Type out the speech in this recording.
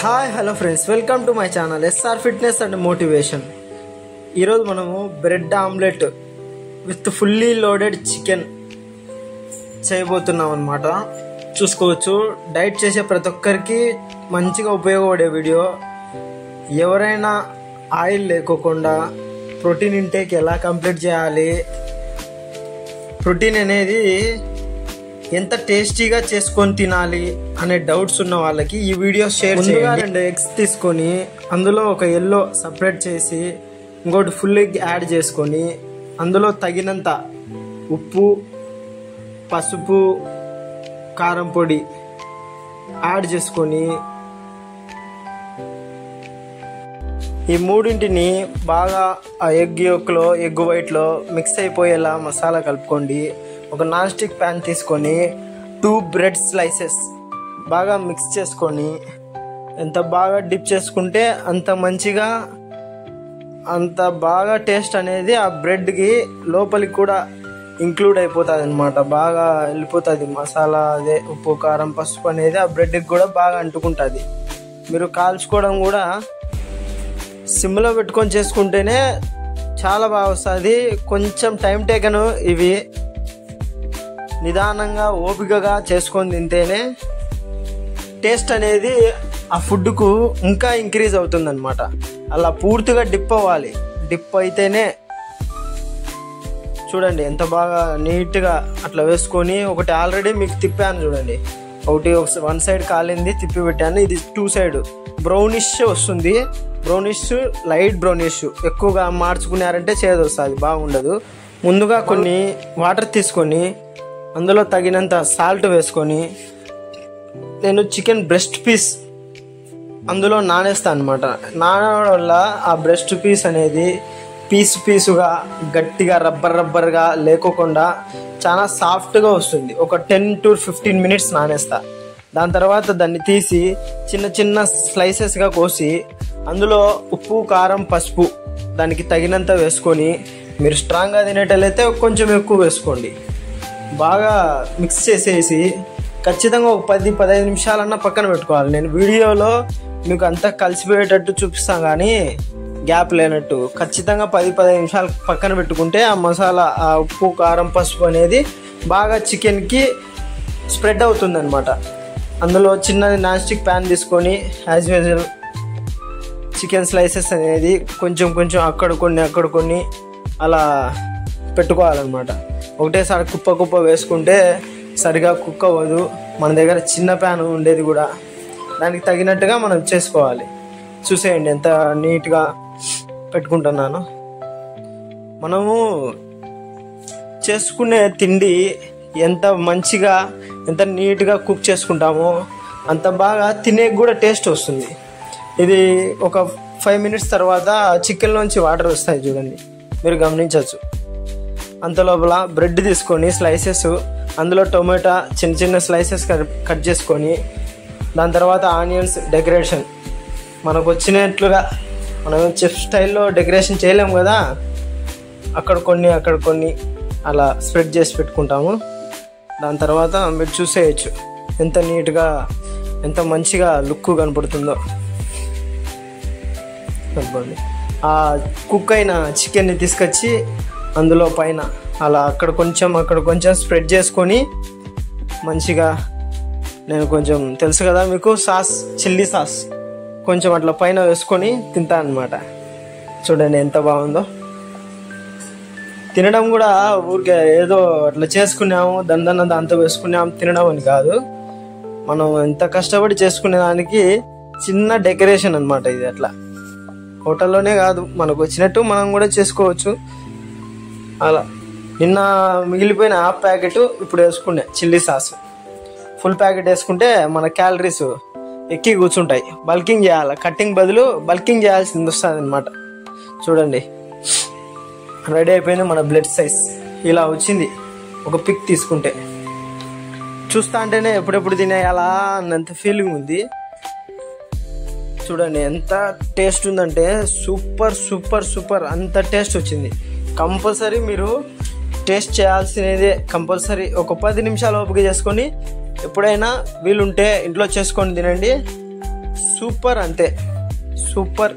Hi hello friends, welcome to my channel SR fitness and motivation. ఈరోజు మనము bread omelette with fully loaded chicken చేయబోతున్నాం అన్నమాట. చూసుకోవచ్చు, diet చేసే ప్రతి ఒక్కరికి మంచిగా ఉపయోగపడే వీడియో. ఎవరైనా ఆయిల్ లేకోకుండా ప్రోటీన్ ఇంటేక్ ఎలా కంప్లీట్ చేయాలి, ప్రోటీన్ అనేది ఎంత టేస్టీగా చేసుకొని తినాలి అనే డౌట్స్ ఉన్న వాళ్ళకి ఈ వీడియో షేర్ చేయండి. 2 ఎగ్స్ తీసుకొని అందులో ఒక ఎల్లో సపరేట్ చేసి ఇంకోటి ఫుల్ ఎగ్ యాడ్ చేసుకొని అందులో తగినంత ఉప్పు, పసుపు, కారం పొడి యాడ్ చేసుకొని ఈ మూడింటిని బాగా ఆ ఎగ్ యొక్కలో, ఎగ్ వైట్లో మిక్స్ అయిపోయేలా మసాలా కలుపుకోండి. ఒక నాన్ స్టిక్ ప్యాన్ తీసుకొని 2 బ్రెడ్ స్లైసెస్ బాగా మిక్స్ చేసుకొని ఎంత బాగా డిప్ చేసుకుంటే అంత మంచిగా, అంత బాగా టేస్ట్ అనేది ఆ బ్రెడ్కి లోపలికి కూడా ఇంక్లూడ్ అయిపోతుంది అనమాట. బాగా వెళ్ళిపోతుంది మసాలా, అదే ఉప్పు, కారం, పసుపు అనేది ఆ బ్రెడ్కి కూడా బాగా అంటుకుంటుంది. మీరు కాల్చుకోవడం కూడా సిమ్లో పెట్టుకొని చేసుకుంటేనే చాలా బాగా వస్తుంది. కొంచెం టైం టేకన్ ఇవి, నిదానంగా ఓపికగా చేసుకొని తింటేనే టేస్ట్ అనేది ఆ ఫుడ్కు ఇంకా ఇంక్రీజ్ అవుతుంది అనమాట. అలా పూర్తిగా డిప్ అవ్వాలి. డిప్ అయితేనే చూడండి ఎంత బాగా నీట్గా అట్లా వేసుకొని, ఒకటి ఆల్రెడీ మీకు తిప్పాను చూడండి, ఒకటి వన్ సైడ్ కాలింది తిప్పి పెట్టాను. ఇది 2 సైడ్ బ్రౌనిష్ వస్తుంది. Brownish, light brownish. ఎక్కువగా మార్చుకున్నారంటే చేదు వస్తుంది, బాగుండదు. ముందుగా కొన్ని వాటర్ తీసుకొని అందులో తగినంత సాల్ట్ వేసుకొని నేను చికెన్ బ్రెస్ట్ పీస్ అందులో నానేస్తాను అనమాట. నానడం వల్ల ఆ బ్రెస్ట్ పీస్ అనేది పీసుగా గట్టిగా రబ్బర్గా లేకోకుండా చాలా సాఫ్ట్గా వస్తుంది. ఒక 10 to 15 మినిట్స్ నానేస్తా. దాని తర్వాత దాన్ని తీసి చిన్న చిన్న స్లైసెస్గా కోసి అందులో ఉప్పు, కారం, పసుపు దానికి తగినంత వేసుకొని, మీరు స్ట్రాంగ్గా తినేటట్లయితే కొంచెం ఎక్కువ వేసుకోండి. బాగా మిక్స్ చేసేసి ఖచ్చితంగా ఒక 10-15 నిమిషాలన్నా పక్కన పెట్టుకోవాలి. నేను వీడియోలో మీకు అంతా కలిసిపోయేటట్టు చూపిస్తాను, కానీ గ్యాప్ లేనట్టు. ఖచ్చితంగా 10-15 నిమిషాలు పక్కన పెట్టుకుంటే ఆ మసాలా, ఆ ఉప్పు, కారం, పసుపు అనేది బాగా చికెన్కి స్ప్రెడ్ అవుతుంది అనమాట. అందులో చిన్నది నాన్ స్టిక్ ప్యాన్ తీసుకొని యాజ్ యూజువల్ చికెన్ స్లైసెస్ అనేది కొంచెం అక్కడ కొన్ని అలా పెట్టుకోవాలన్నమాట. ఒకటేసారి కుప్ప వేసుకుంటే సరిగా కుక్ అవ్వదు. మన దగ్గర చిన్న ప్యాన్ ఉండేది కూడా, దానికి తగినట్టుగా మనం చేసుకోవాలి. చూసేయండి ఎంత నీట్గా పెట్టుకుంటున్నాను. మనము చేసుకునే తిండి ఎంత మంచిగా, ఎంత నీట్గా కుక్ చేసుకుంటామో అంత బాగా తినే కూడా టేస్ట్ వస్తుంది. ఇది ఒక 5 మినిట్స్ తర్వాత చికెన్లోంచి వాటర్ వస్తాయి చూడండి, మీరు గమనించవచ్చు. అంత లోపల బ్రెడ్ తీసుకొని స్లైసెస్, అందులో టొమాటో చిన్న స్లైసెస్ కట్ చేసుకొని, దాని తర్వాత ఆనియన్స్ డెకరేషన్ మనకు వచ్చినట్లుగా, మనం చెఫ్ స్టైల్లో డెకరేషన్ చేయలేము కదా, అక్కడ కొన్ని అలా స్ప్రెడ్ చేసి పెట్టుకుంటాము. దాని తర్వాత మీరు చూసేయచ్చు ఎంత నీట్గా, ఎంత మంచిగా లుక్ కనపడుతుందో. ఆ కుక్ అయిన చికెన్ని తీసుకొచ్చి అందులో పైన అలా అక్కడ కొంచెం స్ప్రెడ్ చేసుకొని మంచిగా, నేను కొంచెం తెలుసు కదా మీకు, చిల్లీ సాస్ కొంచెం అట్లా పైన వేసుకొని తింటాను అనమాట. చూడండి ఎంత బాగుందో. తినడం కూడా ఊరికే ఏదో అట్లా చేసుకున్నాము, దాంతో వేసుకున్నాము తినడం అని కాదు. మనం ఎంత కష్టపడి చేసుకునే దానికి చిన్న డెకరేషన్ అనమాట ఇది. అట్లా హోటల్లోనే కాదు, మనకు వచ్చినట్టు మనం కూడా చేసుకోవచ్చు. అలా నిన్న మిగిలిపోయిన హాఫ్ ప్యాకెట్ ఇప్పుడు వేసుకునే చిల్లీ సాస్, ఫుల్ ప్యాకెట్ వేసుకుంటే మన క్యాలరీస్ ఎక్కి కూర్చుంటాయి. బల్కింగ్ చేయాలి, కట్టింగ్ బదులు బల్కింగ్ చేయాల్సింది వస్తుంది అనమాట. చూడండి రెడీ అయిపోయింది మన బ్లడ్ సైజ్. ఇలా వచ్చింది ఒక పిక్ తీసుకుంటే. చూస్తా అంటేనే ఎప్పుడెప్పుడు తినేయాలా అన్నంత ఫీలింగ్ ఉంది. చూడండి ఎంత టేస్ట్ ఉందంటే సూపర్ అంత టేస్ట్ వచ్చింది. కంపల్సరీ మీరు టేస్ట్ చేయాల్సినదే. కంపల్సరీ ఒక 10 నిమిషాలు ఓపిక చేసుకొని ఎప్పుడైనా వీలుంటే ఇంట్లో చేసుకొని తినండి. సూపర్, అంతే సూపర్.